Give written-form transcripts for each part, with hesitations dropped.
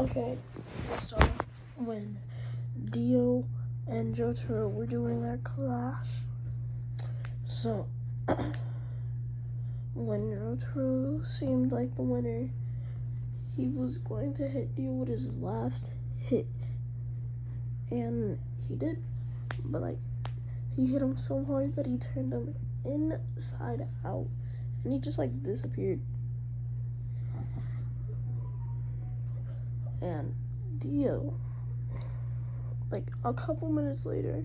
Okay, let's start off when Dio and Jotaro were doing their clash. So, when Jotaro seemed like the winner, he was going to hit Dio with his last hit. And he did. But, he hit him so hard that he turned him inside out. And he just, disappeared. And Dio, a couple minutes later,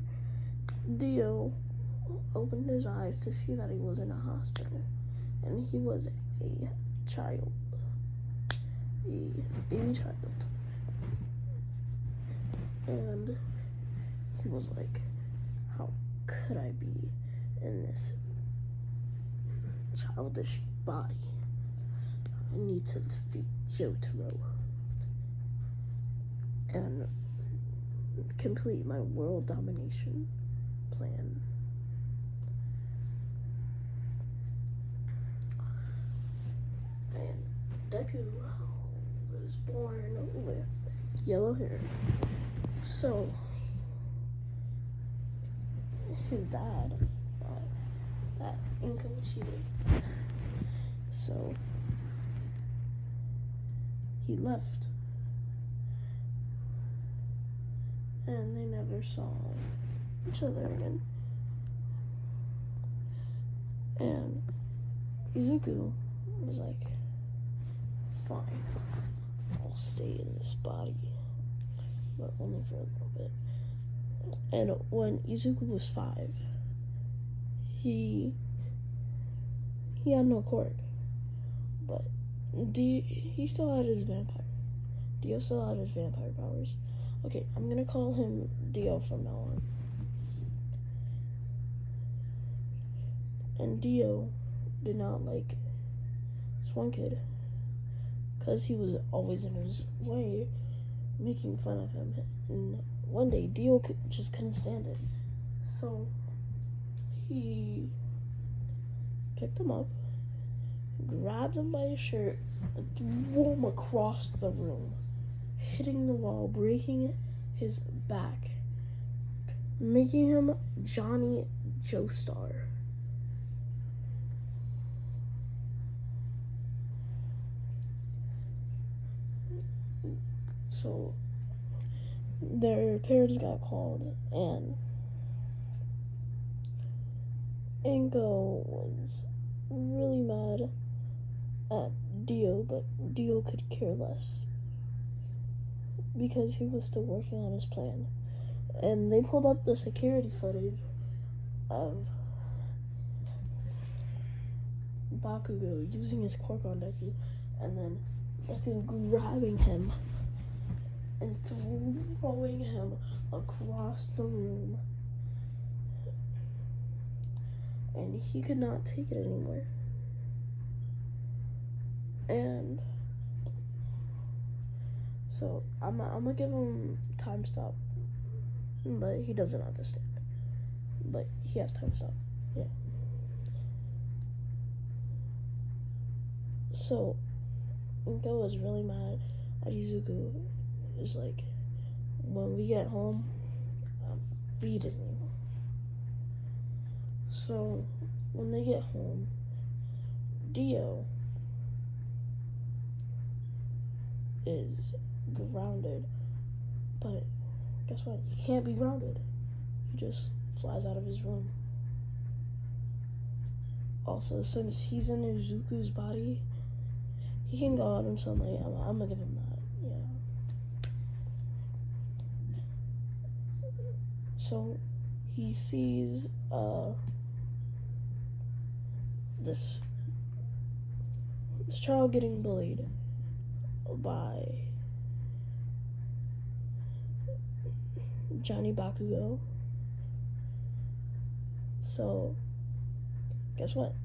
Dio opened his eyes to see that he was in a hospital. And he was a child. A baby child. And he was like, how could I be in this childish body? I need to defeat Jotaro and complete my world domination plan. And Deku was born with yellow hair. So his dad thought that Inko cheated. So he left. And they never saw each other again. And Izuku was like, fine, I'll stay in this body, but only for a little bit. And when Izuku was 5, he had no cord, but he still had his vampire. Dio still had his vampire powers. Okay, I'm gonna call him Dio from now on. And Dio did not like this one kid, because he was always in his way, making fun of him. And one day, Dio just couldn't stand it. So he picked him up, grabbed him by his shirt, and threw him across the room, hitting the wall, breaking his back, making him Johnny Joestar. So their parents got called, and Inko was really mad at Dio, but Dio could care less, because he was still working on his plan. And they pulled up the security footage of Bakugo using his quirk on Deku, and then Deku grabbing him and throwing him across the room. And he could not take it anymore. And so I'm gonna give him time stop, but he doesn't understand. But he has time stop. Yeah. So Inko was really mad at Izuku. It's like, when we get home, I'm beating you. So when they get home, Dio is grounded, but guess what? He can't be grounded. He just flies out of his room. Also, since he's in Izuku's body, he can go out in sunlight. I'm gonna give him that. Yeah. So he sees this child getting bullied by Johnny Bakugo. So guess what?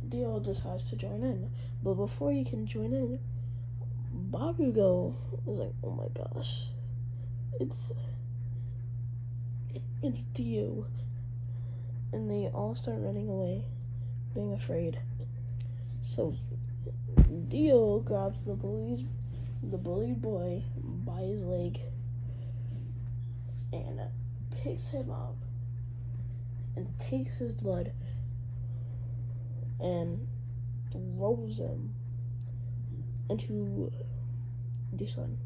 Dio decides to join in, but before he can join in, Bakugo is like, oh my gosh, it's Dio. And they all start running away, being afraid. So Dio grabs the bully's the bullied boy by his leg and picks him up and takes his blood and throws him into the sun.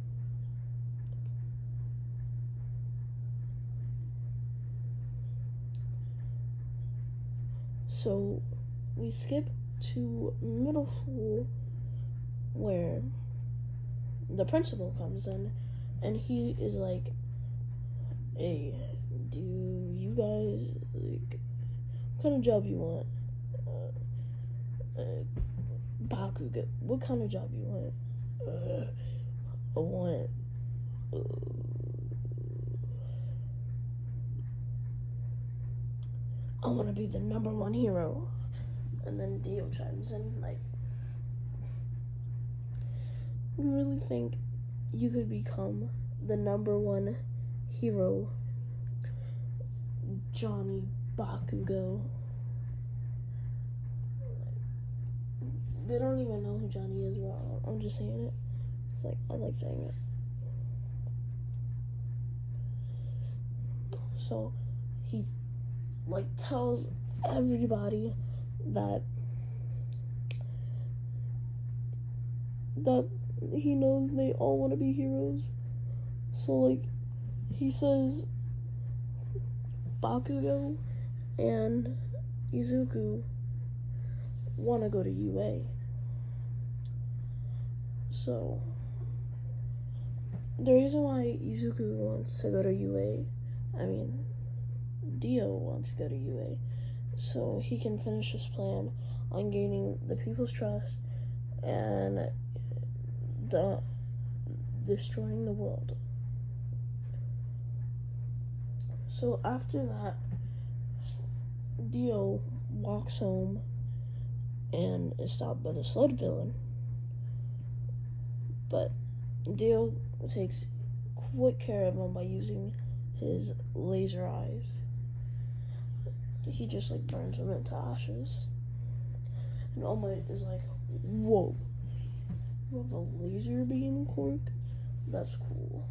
So we skip to middle school where the principal comes in and he is like, hey, do you guys, like, what kind of job you want? Bakugo, what kind of job you want? I want, I want to be the #1 hero. And then Dio chimes in like, you really think you could become the #1 hero, Johnny Bakugo? They don't even know who Johnny is, but I'm just saying it. It's like, I like saying it. So he like tells everybody that he knows they all want to be heroes. So like he says Bakugo and Izuku want to go to UA. So the reason why Izuku wants to go to UA, I mean Dio wants to go to UA, so he can finish his plan on gaining the people's trust and destroying the world. So after that, Dio walks home and is stopped by the sled villain. But Dio takes quick care of him by using his laser eyes. He just like burns him into ashes. And All Might is like, whoa, you have a laser beam quirk? That's cool.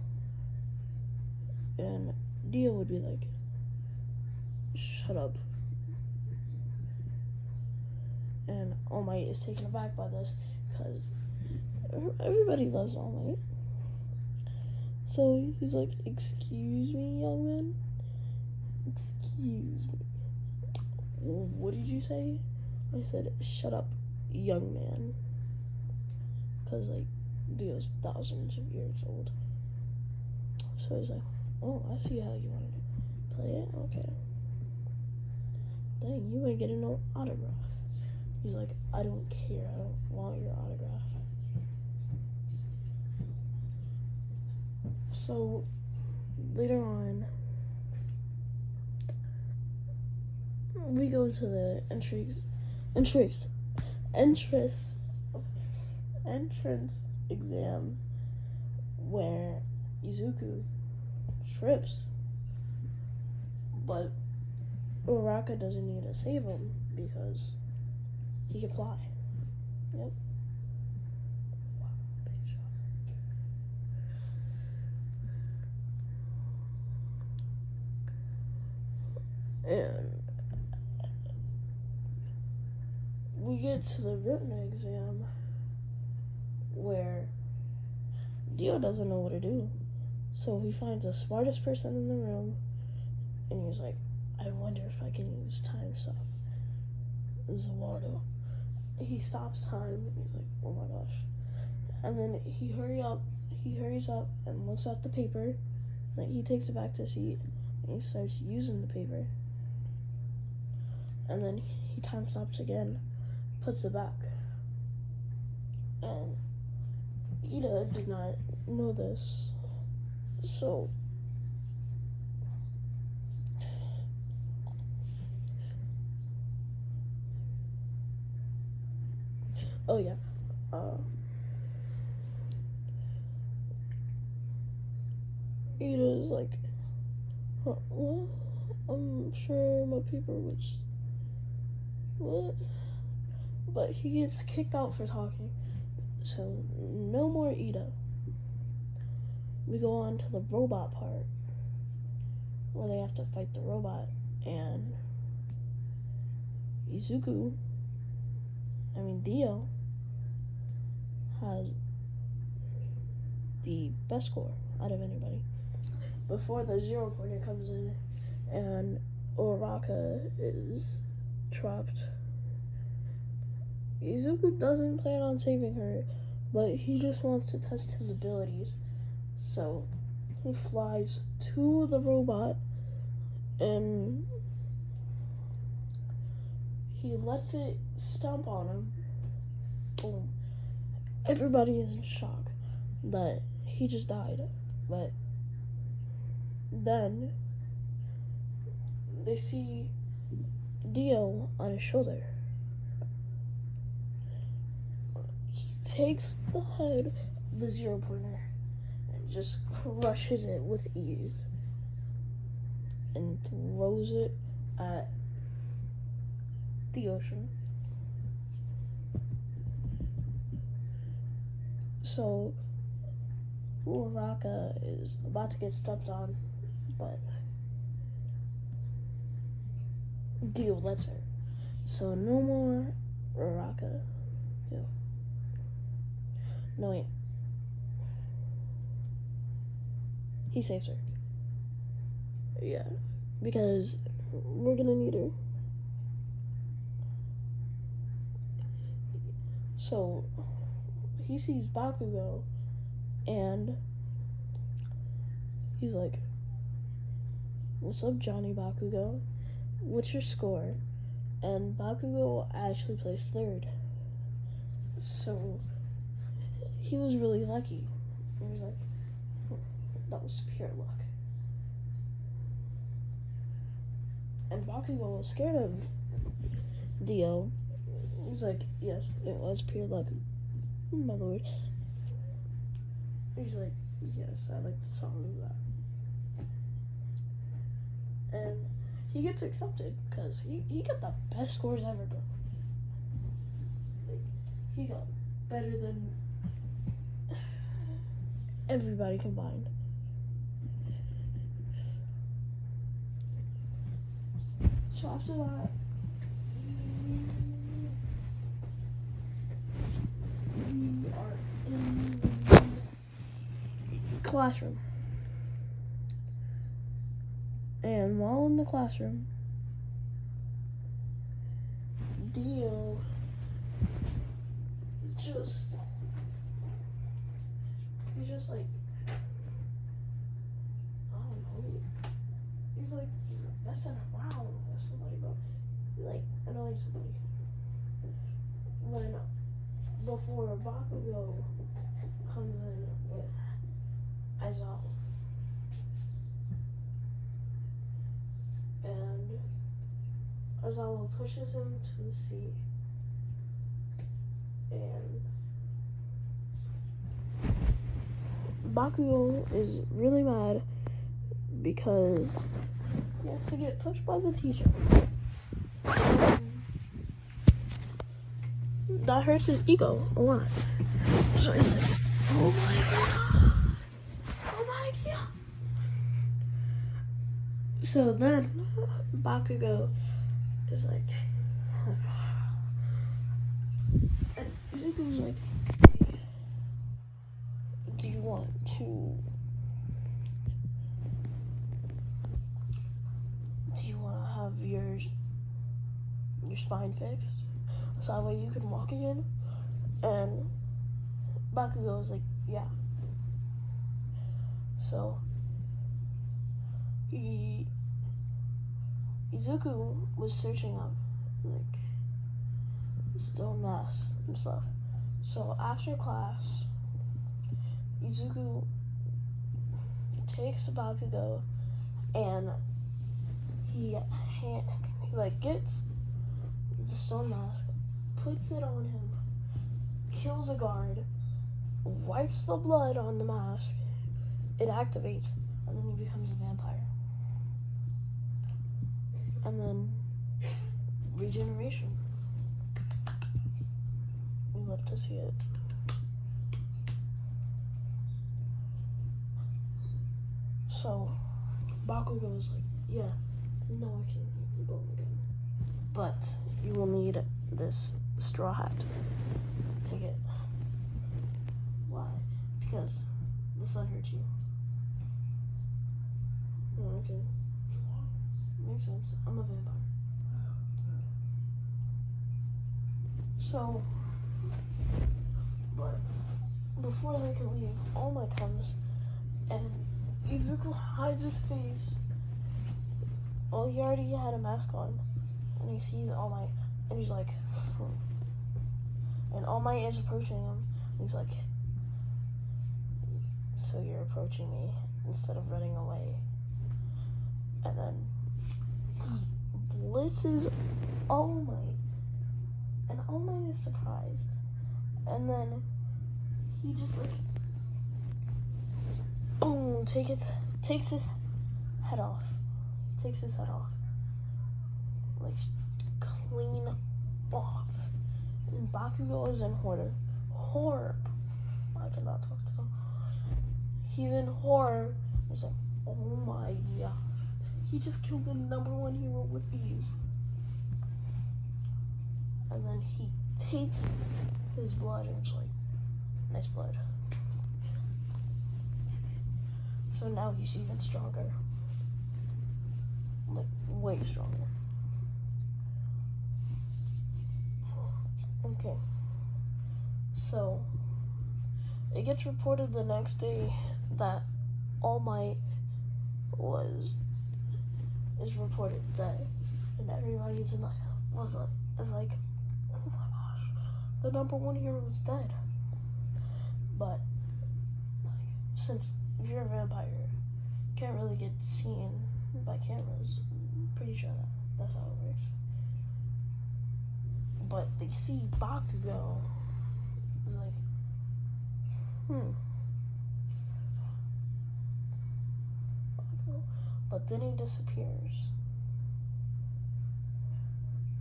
And Dio would be like, shut up. And All Might is taken aback by this because everybody loves All Might. So he's like, excuse me, young man? Excuse me. What did you say? I said, shut up, young man. Because, like, Dio's thousands of years old. So he's like, oh, I see how you want to play it. Okay. Dang, you ain't getting no autograph. He's like, I don't care. I don't want your autograph. So, later on, we go to the entrance exam where Izuku trips, but Uraraka doesn't need to save him because he can fly. Yep. Wow, big shot. And we get to the written exam where Dio doesn't know what to do. So he finds the smartest person in the room and he's like, I wonder if I can use time stop. Zawardo. He stops time and he's like, oh my gosh. And then he hurries up and looks at the paper. Like, he takes it back to his seat and he starts using the paper. And then he time stops again, puts it back. And Ida did not know this. So oh yeah. Ida's like, well, I'm sure my paper was what? But he gets kicked out for talking. So no more Ida. we go on to the robot part where they have to fight the robot, and Dio has the best score out of anybody. Before the zero pointer comes in and Uraraka is trapped, Izuku doesn't plan on saving her, but he just wants to test his abilities. So he flies to the robot and he lets it stomp on him. Boom. Everybody is in shock that he just died. But then they see Dio on his shoulder. He takes the head of the zero pointer and just crushes it with ease and throws it at the ocean. So Uraraka is about to get stepped on, but Dio lets her. So no more Uraraka. No, wait. He saves her. Yeah, because we're gonna need her. So he sees Bakugo and he's like, "What's up, Johnny Bakugo? What's your score?" And Bakugo actually placed third. So he was really lucky. He was like, that was pure luck. And Bakugo was scared of Dio. He's like, yes, it was pure luck, my lord. He's like, yes, I like the song of that. And he gets accepted because he got the best scores ever, bro. Like, he got better than everybody combined. So after that, we are in the classroom. And while in the classroom, Dio he's just like, I don't know, he's like messing around with somebody, bro. He's like annoying somebody. When before Bakugo comes in with Aizawa. And Aizawa pushes him to the sea. And Bakugo is really mad because he has to get pushed by the teacher. That hurts his ego a lot. So he's like, oh my god. Oh my god. So then Bakugo is like, and Izuku's like, hey, do you want to have your spine fixed so that way you can walk again? And Bakugo was like, yeah. So Izuku was searching up like stone masks and stuff. So after class, Izuku takes Bakugo and he like gets the stone mask, puts it on him, kills a guard, wipes the blood on the mask, it activates, and then he becomes a vampire. And then regeneration. We love to see it. So Bakugo was like, yeah, no, I can go again. But you will need this straw hat. Take it. Why? Because the sun hurts you. Oh, okay. Makes sense. I'm a vampire. So, but before they can leave, All Might comes and Izuku hides his face. Well, he already had a mask on, and he sees All Might, and he's like, and All Might is approaching him. And he's like, so you're approaching me instead of running away. And then he blitzes All Might, and All Might is surprised. And then he just like, boom, takes his head off. Takes his head off. Like, clean off. And Bakugo is in horror. I cannot talk to him. He's in horror. He's like, oh my gosh. He just killed the #1 hero with ease. And then he takes his blood and it's like, nice blood. So now he's even stronger. Like, way stronger. Okay. So, it gets reported the next day that All Might is reported dead. And everybody's in the is like, oh my gosh, the #1 hero is dead. But like, since if you're a vampire, you can't really get seen by cameras. I'm pretty sure that's how it works. But they see Bakugo. It's like, Bakugo. But then he disappears.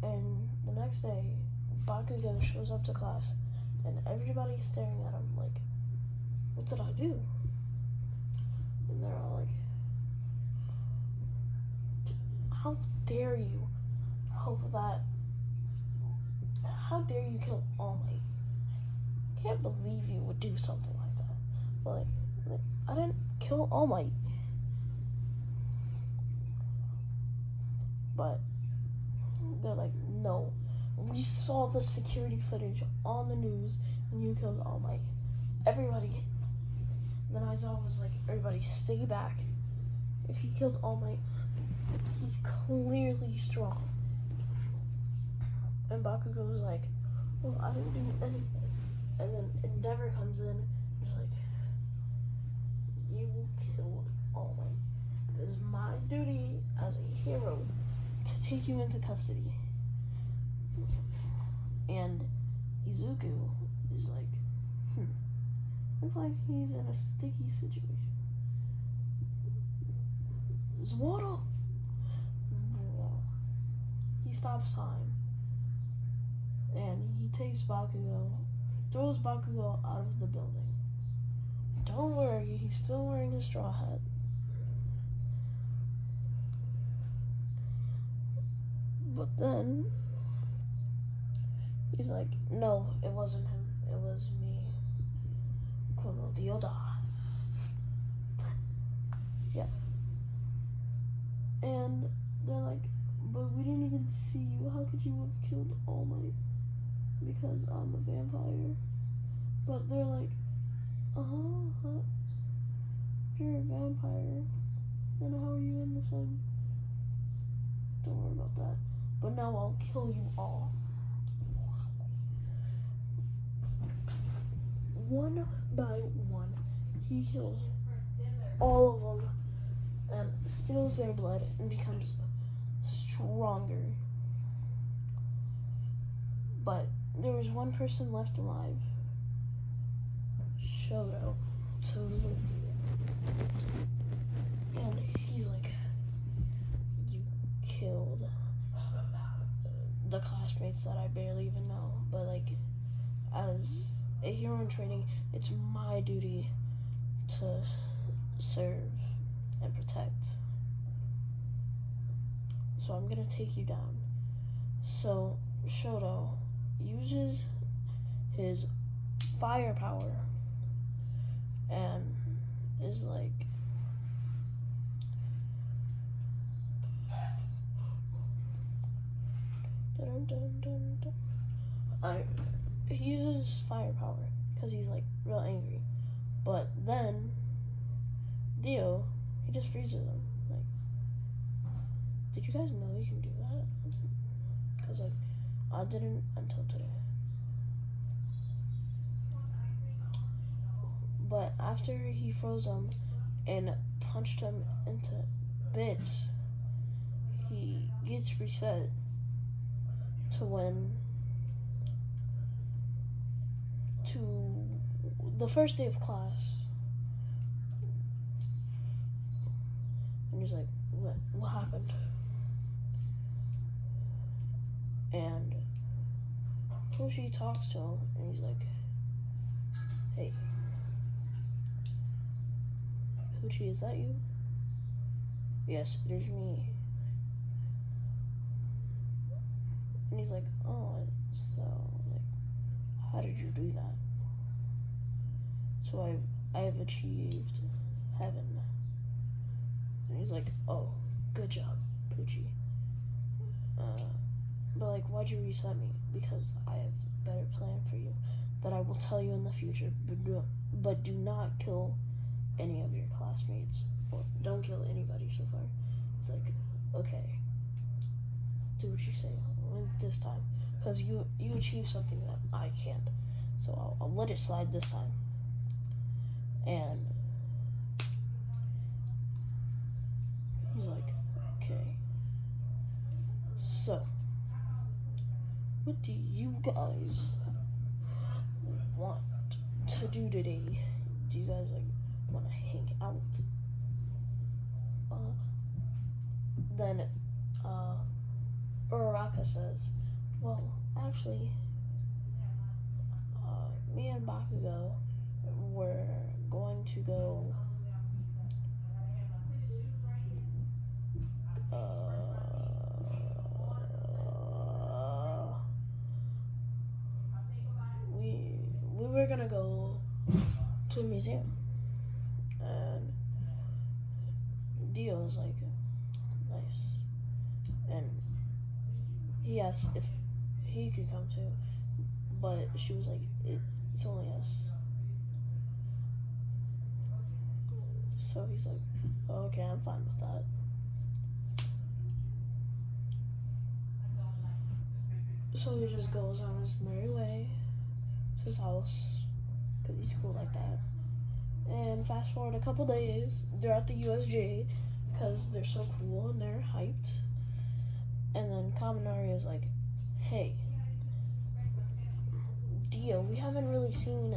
And the next day, Bakugo shows up to class, and everybody's staring at him like, what did I do? And they're all like, how dare you how dare you kill All Might? I can't believe you would do something like that. But like, I didn't kill All Might. But they're like, no, we saw the security footage on the news and you killed All Might. Everybody. Then Aizawa was like, everybody stay back. If he killed All Might, he's clearly strong. And Bakugo was like, well, I didn't do anything. And then Endeavor comes in and is like, you killed All Might. It is my duty as a hero to take you into custody. And Izuku is like, looks like he's in a sticky situation. Zoro! He stops time. And he takes Bakugo, throws Bakugo out of the building. Don't worry, he's still wearing his straw hat. But then, he's like, no, it wasn't him, it was me. Kono Dioda. Yeah. And they're like, but we didn't even see you. How could you have killed All Might? Because I'm a vampire. But they're like, if you're a vampire, then how are you in the sun? Don't worry about that. But now I'll kill you all. One by one, he kills all of them and steals their blood and becomes stronger. But there was one person left alive. Shoto. And he's like, you killed the classmates that I barely even know. But like, as a hero in training, it's my duty to serve and protect. So I'm gonna take you down. So Shoto uses his firepower and is like, dun, dun, dun, dun. He uses firepower because he's like real angry. But then Dio, he just freezes him. Like, did you guys know you can do that? Because like I didn't until today. But after he froze him and punched him into bits, he gets reset to the first day of class. And he's like, what happened? And Fushi talks to him and he's like, hey, Fushi, is that you? Yes, it is me. And he's like, oh, so like, how did you do that? So I have achieved heaven. And he's like, oh, good job, Poochie. But like, why'd you reset me? Because I have a better plan for you that I will tell you in the future. But do not kill any of your classmates, or don't kill anybody so far. It's like, okay, do what you say this time, because you achieved something that I can't. So I'll let it slide this time. And he's like, okay. So, what do you guys want to do today? Do you guys like want to hang out? Then Uraraka says, well, actually, me and Bakugo were going to go we were gonna go to a museum, and Dio was like, nice, and he asked if he could come too, but she was like, it's only us. So he's like, oh, okay, I'm fine with that. So he just goes on his merry way to his house, because he's cool like that. And fast forward a couple days, they're at the USJ, because they're so cool and they're hyped. And then Kaminari is like, hey, Dio, we haven't really seen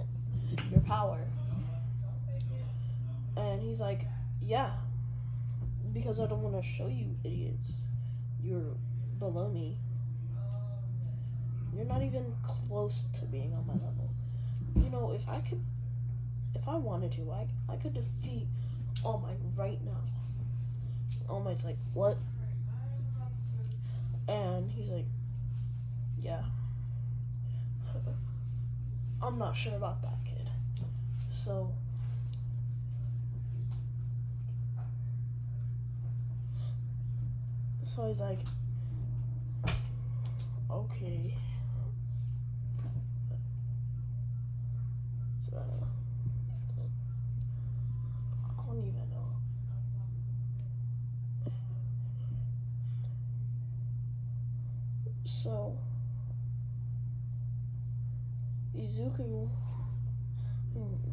your power. And he's like, yeah, because I don't want to show you idiots. You're below me. You're not even close to being on my level. You know, if I wanted to, I could defeat All Might right now. All Might's like, what? And he's like, yeah. I'm not sure about that, kid. So he's like, okay. So, I don't even know. So Izuku,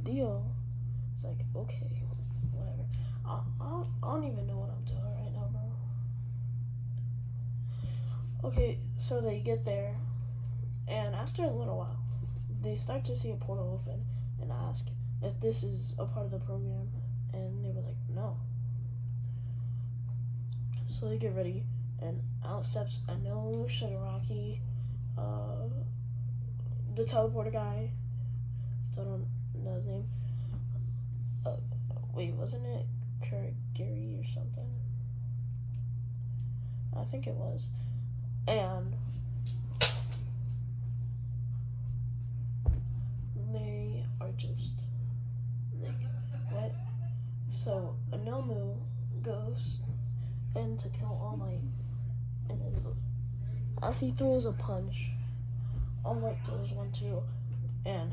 Dio, is like, okay, whatever. I don't even know what I'm doing right now, bro. Okay, so they get there, and after a little while, they start to see a portal open and ask if this is a part of the program, and they were like, no. So they get ready, and out steps Ano, Shigaraki, the teleporter guy, still don't know his name. Wait, wasn't it Kuragiri or something. I think it was. And they are just like, what? So Anomu goes in to kill All Might, and as he throws a punch, All Might throws one too, and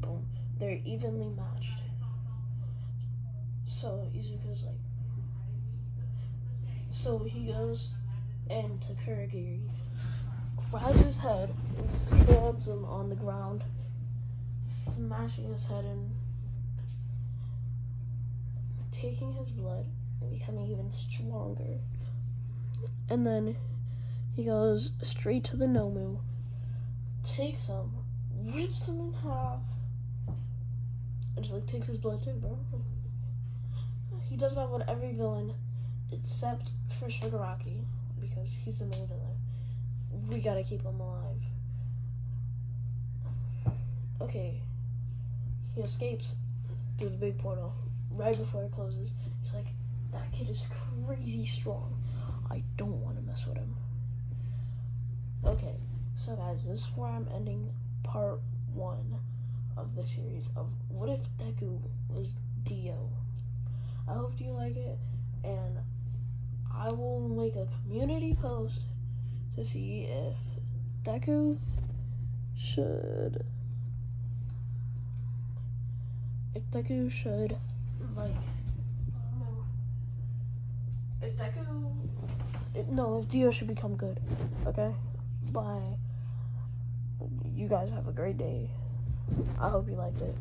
boom, they're evenly matched. So Izuku's like, so he goes into Kuragiri, grabs his head, and stabs him on the ground, smashing his head in, taking his blood and becoming even stronger. And then he goes straight to the Nomu, takes him, rips him in half, and just like takes his blood too, bro. He does that with every villain except for Shigaraki, because he's the main villain. We gotta keep him alive. Okay, he escapes through the big portal right before it closes. He's like, that kid is crazy strong. I don't want to mess with him. Okay, so guys, this is where I'm ending part 1 of the series of What If Deku Was Dio. I hope you like it, and I will make a community post to see if Deku should like, if Dio should become good. Okay? Bye. You guys have a great day. I hope you liked it.